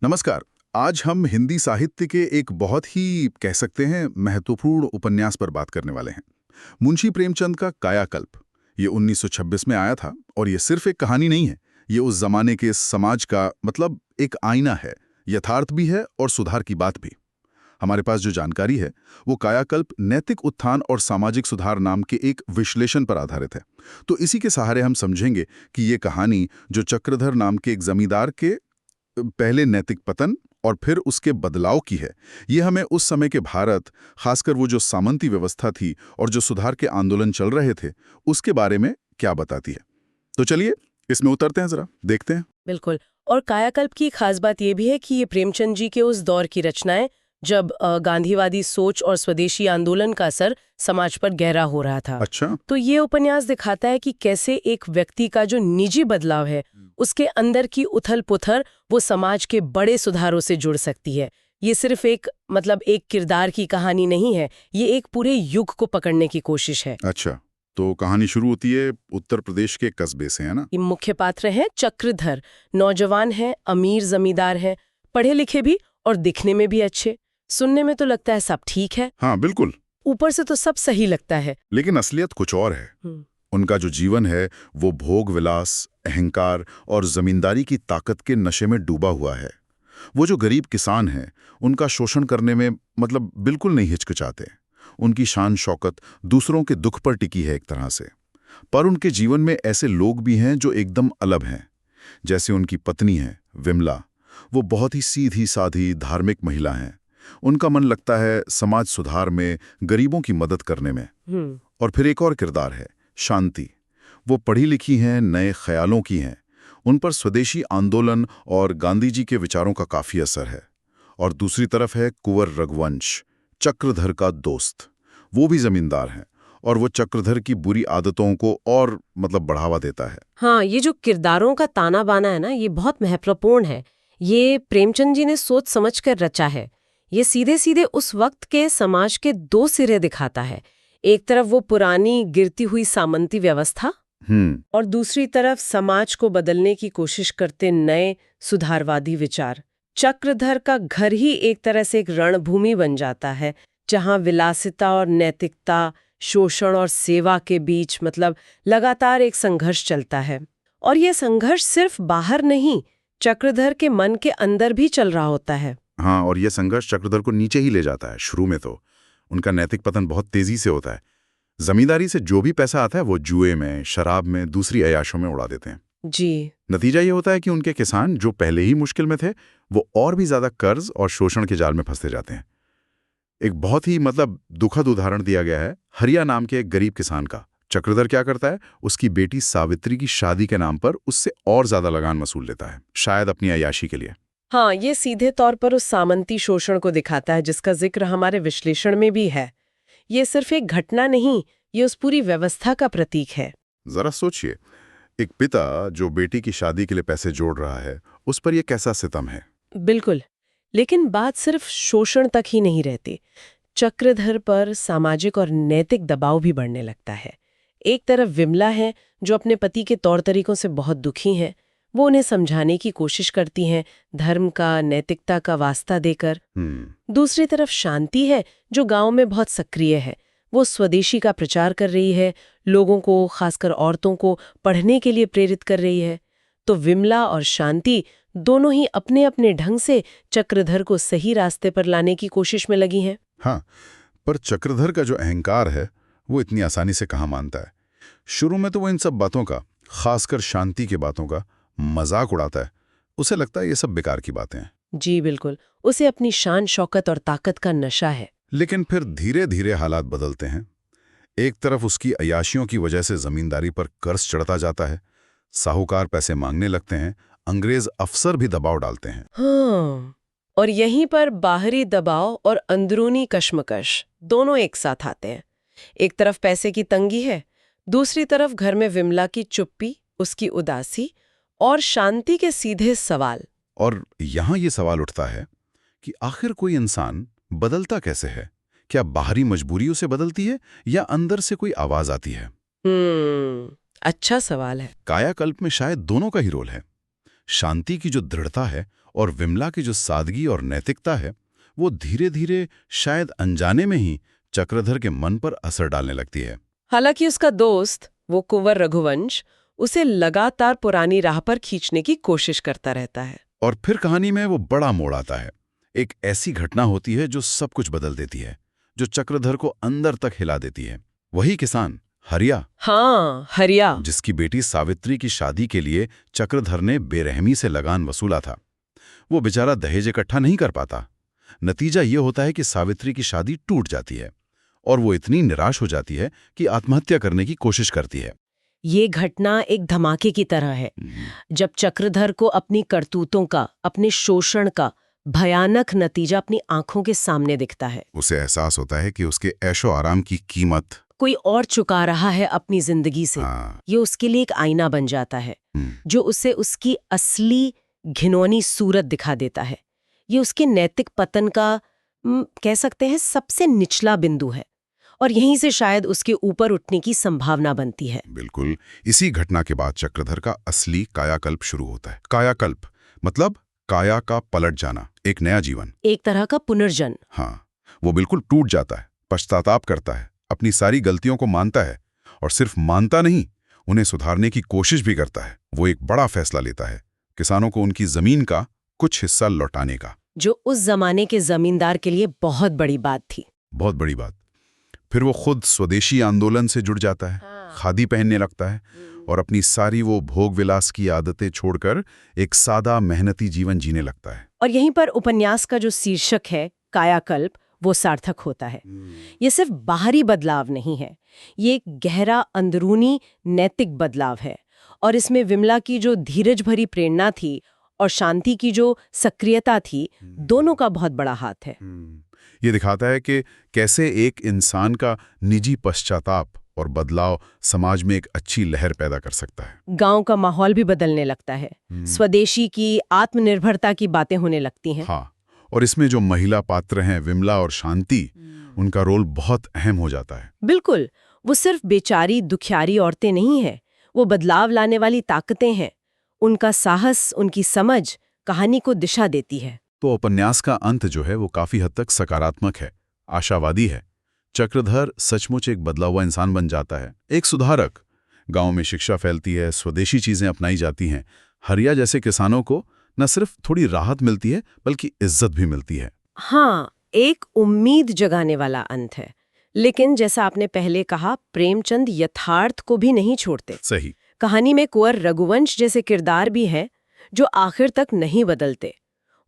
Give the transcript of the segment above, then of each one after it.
नमस्कार। आज हम हिंदी साहित्य के एक बहुत ही कह सकते हैं महत्वपूर्ण उपन्यास पर बात करने वाले हैं। मुंशी प्रेमचंद का कायाकल्प। ये 1926 में आया था और ये सिर्फ एक कहानी नहीं है। ये उस जमाने के समाज का मतलब एक आईना है, यथार्थ भी है और सुधार की बात भी। हमारे पास जो जानकारी है वो कायाकल्प नैतिक उत्थान और सामाजिक सुधार नाम के एक विश्लेषण पर आधारित है। तो इसी के सहारे हम समझेंगे कि ये कहानी जो चक्रधर नाम के एक जमींदार के पहले नैतिक पतन और फिर उसके बदलाव की है, ये हमें उस समय के भारत, खासकर वो जो सामंती व्यवस्था थी और जो सुधार के आंदोलन चल रहे थे, उसके बारे में क्या बताती है। तो चलिए इसमें उतरते हैं, जरा देखते हैं। बिल्कुल। और कायाकल्प की खास बात यह भी है कि ये प्रेमचंद जी के उस दौर की रचनाएं जब गांधीवादी सोच और स्वदेशी आंदोलन का असर समाज पर गहरा हो रहा था। अच्छा। तो ये उपन्यास दिखाता है कि कैसे एक व्यक्ति का जो निजी बदलाव है, उसके अंदर की उथल-पुथल वो समाज के बड़े सुधारों से जुड़ सकती है। ये सिर्फ एक किरदार की कहानी नहीं है, ये एक पूरे युग को पकड़ने की कोशिश है। अच्छा, तो कहानी शुरू होती है उत्तर प्रदेश के कस्बे से, है ना? ये मुख्य पात्र हैं चक्रधर। नौजवान हैं, अमीर जमींदार हैं, पढ़े लिखे भी और दिखने में भी अच्छे। सुनने में तो लगता है सब ठीक है, हाँ बिल्कुल। ऊपर से तो सब सही लगता है। लेकिन असलियत कुछ और है। उनका जो जीवन है वो भोग विलास, अहंकार और जमींदारी की ताकत के नशे में डूबा हुआ है। वो जो गरीब किसान हैं, उनका शोषण करने में मतलब बिल्कुल नहीं हिचकिचाते। उनकी शान शौकत दूसरों के दुख पर टिकी है एक तरह से। पर उनके जीवन में ऐसे लोग भी हैं जो एकदम अलग हैं। जैसे उनकी पत्नी है विमला। वो बहुत ही सीधी साधी धार्मिक महिला हैं। उनका मन लगता है समाज सुधार में, गरीबों की मदद करने में। और फिर एक और किरदार है शांति। वो पढ़ी लिखी हैं, नए ख्यालों की हैं। उन पर स्वदेशी आंदोलन और गांधी जी के विचारों का काफी असर है। और दूसरी तरफ है कुंवर रघुवंश, चक्रधर का दोस्त। वो भी जमींदार हैं और वो चक्रधर की बुरी आदतों को और बढ़ावा देता है। हाँ, ये जो किरदारों का ताना बाना है ना, ये बहुत महत्वपूर्ण है। ये प्रेमचंद जी ने सोच समझ कर रचा है। ये सीधे सीधे उस वक्त के समाज के दो सिरे दिखाता है। एक तरफ वो पुरानी गिरती हुई सामंती व्यवस्था और दूसरी तरफ समाज को बदलने की कोशिश करते नए सुधारवादी विचार। चक्रधर का घर ही एक तरह से एक रणभूमि बन जाता है, जहाँ विलासिता और नैतिकता, शोषण और सेवा के बीच लगातार एक संघर्ष चलता है। और यह संघर्ष सिर्फ बाहर नहीं, चक्रधर के मन के अंदर भी चल रहा होता है। हाँ, और यह संघर्ष चक्रधर को नीचे ही ले जाता है। शुरू में तो उनका नैतिक पतन बहुत तेजी से होता है। जमींदारी से जो भी पैसा आता है वो जुए में, शराब में, दूसरी अयाशों में उड़ा देते हैं। जी। नतीजा ये होता है कि उनके किसान जो पहले ही मुश्किल में थे, वो और भी ज्यादा कर्ज और शोषण के जाल में फंसते जाते हैं। एक बहुत ही दुखद उदाहरण दिया गया है हरिया नाम के एक गरीब किसान का। चक्रधर क्या करता है, उसकी बेटी सावित्री की शादी के नाम पर उससे और ज्यादा लगान वसूल लेता है, शायद अपनी अय्याशी के लिए। हाँ, ये सीधे तौर पर उस सामंती शोषण को दिखाता है जिसका जिक्र हमारे विश्लेषण में भी है। ये सिर्फ एक घटना नहीं, ये उस पूरी व्यवस्था का प्रतीक है। जरा सोचिए, एक पिता जो बेटी की शादी के लिए पैसे जोड़ रहा है, उस पर यह कैसा सितम है। बिल्कुल। लेकिन बात सिर्फ शोषण तक ही नहीं रहती। चक्रधर पर सामाजिक और नैतिक दबाव भी बढ़ने लगता है। एक तरफ विमला है जो अपने पति के तौर तरीकों से बहुत दुखी हैं। वो उन्हें समझाने की कोशिश करती हैं, धर्म का, नैतिकता का वास्ता देकर। दूसरी तरफ शांति है जो गांव में बहुत सक्रिय है। वो स्वदेशी का प्रचार कर रही है, लोगों को, खासकर औरतों को पढ़ने के लिए प्रेरित कर रही है। तो विमला और शांति दोनों ही अपने अपने ढंग से चक्रधर को सही रास्ते पर लाने की कोशिश में लगी हैं। हाँ, पर चक्रधर का जो अहंकार है वो इतनी आसानी से कहाँ मानता है। शुरू में तो वो इन सब बातों का, खासकर शांति की बातों का मजाक उड़ाता है। उसे लगता है ये सब बेकार की बातें हैं। जी बिल्कुल, उसे अपनी शान शौकत और ताकत का नशा है। लेकिन फिर धीरे धीरे हालात बदलते हैं। एक तरफ उसकी अय्याशियों की वजह से जमींदारी पर कर्ज चढ़ता जाता है, साहूकार पैसे मांगने लगते हैं, अंग्रेज अफसर भी दबाव डालते हैं। हाँ, और यहीं पर बाहरी दबाव और अंदरूनी कश्मकश दोनों एक साथ आते हैं। एक तरफ पैसे की तंगी है, दूसरी तरफ घर में विमला की चुप्पी, उसकी उदासी और शांति के सीधे सवाल। और यहाँ ये सवाल उठता है कि आखिर कोई इंसान बदलता कैसे है। क्या बाहरी मजबूरी उसे बदलती है या अंदर से कोई आवाज आती है। अच्छा सवाल है। कायाकल्प में शायद दोनों का ही रोल है। शांति की जो दृढ़ता है और विमला की जो सादगी और नैतिकता है वो धीरे धीरे शायद अनजाने में ही चक्रधर के मन पर असर डालने लगती है। हालांकि उसका दोस्त वो कुंवर रघुवंश उसे लगातार पुरानी राह पर खींचने की कोशिश करता रहता है। और फिर कहानी में वो बड़ा मोड़ आता है। एक ऐसी घटना होती है जो सब कुछ बदल देती है, जो चक्रधर को अंदर तक हिला देती है। वही किसान हरिया, हाँ, हरिया, जिसकी बेटी सावित्री की शादी के लिए चक्रधर ने बेरहमी से लगान वसूला था। वो बेचारा दहेज इकट्ठा नहीं कर पाता। नतीजा ये होता है कि सावित्री की शादी टूट जाती है और वो इतनी निराश हो जाती है कि आत्महत्या करने की कोशिश करती है। ये घटना एक धमाके की तरह है। जब चक्रधर को अपनी करतूतों का, अपने शोषण का भयानक नतीजा अपनी आंखों के सामने दिखता है, उसे एहसास होता है कि उसके ऐशो आराम की कीमत कोई और चुका रहा है अपनी जिंदगी से। ये उसके लिए एक आईना बन जाता है जो उसे उसकी असली घिनौनी सूरत दिखा देता है। ये उसके नैतिक पतन का कह सकते हैं सबसे निचला बिंदु है और यहीं से शायद उसके ऊपर उठने की संभावना बनती है। बिल्कुल। इसी घटना के बाद चक्रधर का असली कायाकल्प शुरू होता है। कायाकल्प मतलब काया का पलट जाना, एक नया जीवन, एक तरह का पुनर्जन्म। हाँ, वो बिल्कुल टूट जाता है, पश्चाताप करता है, अपनी सारी गलतियों को मानता है और सिर्फ मानता नहीं, उन्हें सुधारने की कोशिश भी करता है। वो एक बड़ा फैसला लेता है, किसानों को उनकी जमीन का कुछ हिस्सा लौटाने का, जो उस जमाने के जमींदार के लिए बहुत बड़ी बात थी। बहुत बड़ी बात। फिर वो खुद स्वदेशी आंदोलन से जुड़ जाता है, खादी पहनने लगता है और अपनी सारी वो भोग विलास की आदतें छोड़कर एक सादा मेहनती जीवन जीने लगता है। और यहीं पर उपन्यास का जो शीर्षक है कायाकल्प, वो सार्थक होता है। ये सिर्फ बाहरी बदलाव नहीं है, ये एक गहरा अंदरूनी नैतिक बदलाव है। और इसमें विमला की जो धीरज भरी प्रेरणा थी और शांति की जो सक्रियता थी, दोनों का बहुत बड़ा हाथ है। ये दिखाता है कि कैसे एक इंसान का निजी पश्चाताप और बदलाव समाज में एक अच्छी लहर पैदा कर सकता है। गांव का माहौल भी बदलने लगता है, स्वदेशी की आत्मनिर्भरता की बातें होने लगती हैं। हाँ, और इसमें जो महिला पात्र हैं विमला और शांति, उनका रोल बहुत अहम हो जाता है। बिल्कुल, वो सिर्फ बेचारी दुखियारी औरतें नहीं हैं, वो बदलाव लाने वाली ताकतें हैं। उनका साहस, उनकी समझ कहानी को दिशा देती है। तो उपन्यास का अंत जो है वो काफी हद तक सकारात्मक है, आशावादी है। चक्रधर सचमुच एक बदला हुआ इंसान बन जाता है, एक सुधारक। गांव में शिक्षा फैलती है, स्वदेशी चीजें अपनाई जाती हैं। हरिया जैसे किसानों को न सिर्फ थोड़ी राहत मिलती है बल्कि इज्जत भी मिलती है। हाँ, एक उम्मीद जगाने वाला अंत है। लेकिन जैसा आपने पहले कहा, प्रेमचंद यथार्थ को भी नहीं छोड़ते। सही। कहानी में कुंवर रघुवंश जैसे किरदार भी हैं जो आखिर तक नहीं बदलते।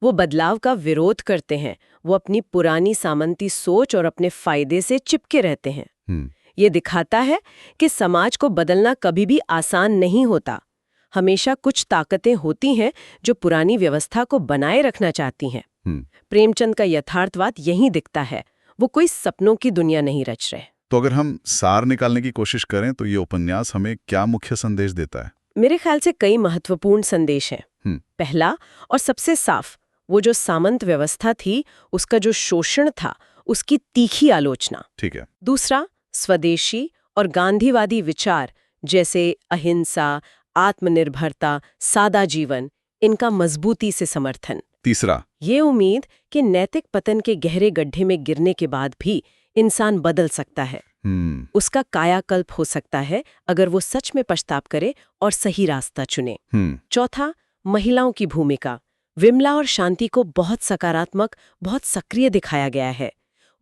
वो बदलाव का विरोध करते हैं, वो अपनी पुरानी सामंती सोच और अपने फायदे से चिपके रहते हैं। ये दिखाता है कि समाज को बदलना कभी भी आसान नहीं होता। हमेशा कुछ ताकतें होती हैं जो पुरानी व्यवस्था को बनाए रखना चाहती हैं। प्रेमचंद का यथार्थवाद यहीं दिखता है, वो कोई सपनों की दुनिया नहीं रच रहे। तो अगर हम सार निकालने की कोशिश करें तो ये उपन्यास हमें क्या मुख्य संदेश देता है? मेरे ख्याल से कई महत्वपूर्ण संदेश हैं। पहला और सबसे साफ, वो जो सामंत व्यवस्था थी, उसका जो शोषण था, उसकी तीखी आलोचना। ठीक है। दूसरा, स्वदेशी और गांधीवादी विचार जैसे अहिंसा, आत्मनिर्भरता, सादा जीवन, इनका मजबूती से समर्थन। तीसरा, ये उम्मीद कि नैतिक पतन के गहरे गड्ढे में गिरने के बाद भी इंसान बदल सकता है, उसका कायाकल्प हो सकता है अगर वो सच में पछतावा करे और सही रास्ता चुने। चौथा, महिलाओं की भूमिका। विमला और शांति को बहुत सकारात्मक, बहुत सक्रिय दिखाया गया है।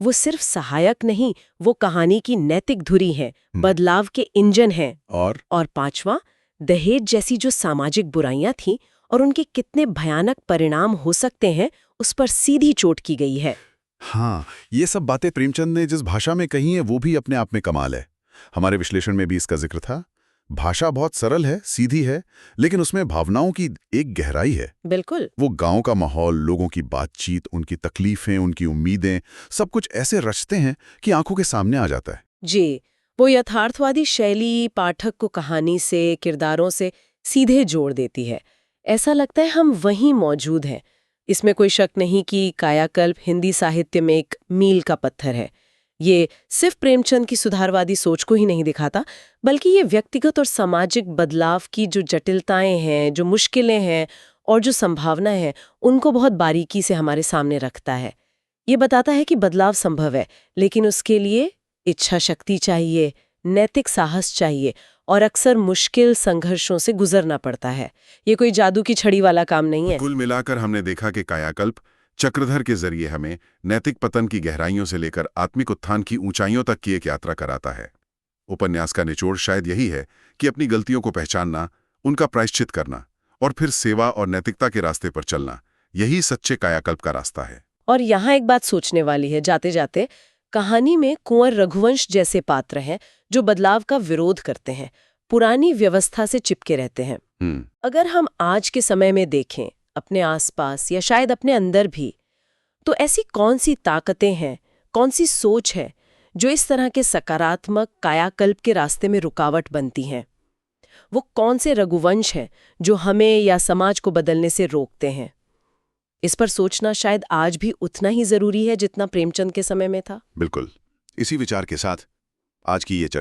वो सिर्फ सहायक नहीं, वो कहानी की नैतिक धुरी है, बदलाव के इंजन हैं। और पांचवा, दहेज जैसी जो सामाजिक बुराइयां थीं और उनके कितने भयानक परिणाम हो सकते हैं, उस पर सीधी चोट की गई है। हाँ, ये सब बातें प्रेमचंद ने जिस भाषा में कही हैं वो भी अपने आप में कमाल है। हमारे विश्लेषण में भी इसका जिक्र था। भाषा बहुत सरल है, सीधी है, लेकिन उसमें भावनाओं की एक गहराई है। बिल्कुल। वो गांव का माहौल, लोगों की बातचीत, उनकी तकलीफें, उनकी उम्मीदें, सब कुछ ऐसे रचते हैं कि आंखों के सामने आ जाता है। जी, वो यथार्थवादी शैली पाठक को कहानी से, किरदारों से सीधे जोड़ देती है। ऐसा लगता है हम वहीं मौजूद हैं। इसमें कोई शक नहीं कि कायाकल्प हिंदी साहित्य में एक मील का पत्थर है। ये सिर्फ प्रेमचंद की सुधारवादी सोच को ही नहीं दिखाता, बल्कि ये व्यक्तिगत और सामाजिक बदलाव की जो जटिलताएं हैं, जो मुश्किलें हैं और जो संभावना है उनको बहुत बारीकी से हमारे सामने रखता है। ये बताता है कि बदलाव संभव है, लेकिन उसके लिए इच्छा शक्ति चाहिए, नैतिक साहस चाहिए और अक्सर मुश्किल संघर्षों से गुजरना पड़ता है। ये कोई जादू की छड़ी वाला काम नहीं है। कुल मिलाकर हमने देखा कि कायाकल्प चक्रधर के जरिए हमें नैतिक पतन की गहराइयों से लेकर आत्मिक उत्थान की ऊंचाइयों तक की एक यात्रा कराता है। उपन्यास का निचोड़ शायद यही है कि अपनी गलतियों को पहचानना, उनका प्रायश्चित करना और फिर सेवा और नैतिकता के रास्ते पर चलना, यही सच्चे कायाकल्प का रास्ता है। और यहाँ एक बात सोचने वाली है जाते जाते, कहानी में कुंवर रघुवंश जैसे पात्र हैं जो बदलाव का विरोध करते हैं, पुरानी व्यवस्था से चिपके रहते हैं। अगर हम आज के समय में देखें, अपने आसपास या शायद अपने अंदर भी, तो ऐसी कौन सी ताकतें हैं, कौन सी सोच है जो इस तरह के सकारात्मक कायाकल्प के रास्ते में रुकावट बनती हैं? वो कौन से रघुवंश हैं जो हमें या समाज को बदलने से रोकते हैं? इस पर सोचना शायद आज भी उतना ही जरूरी है जितना प्रेमचंद के समय में था। बिल्कुल। इसी विचार के साथ आज की ये चर्चा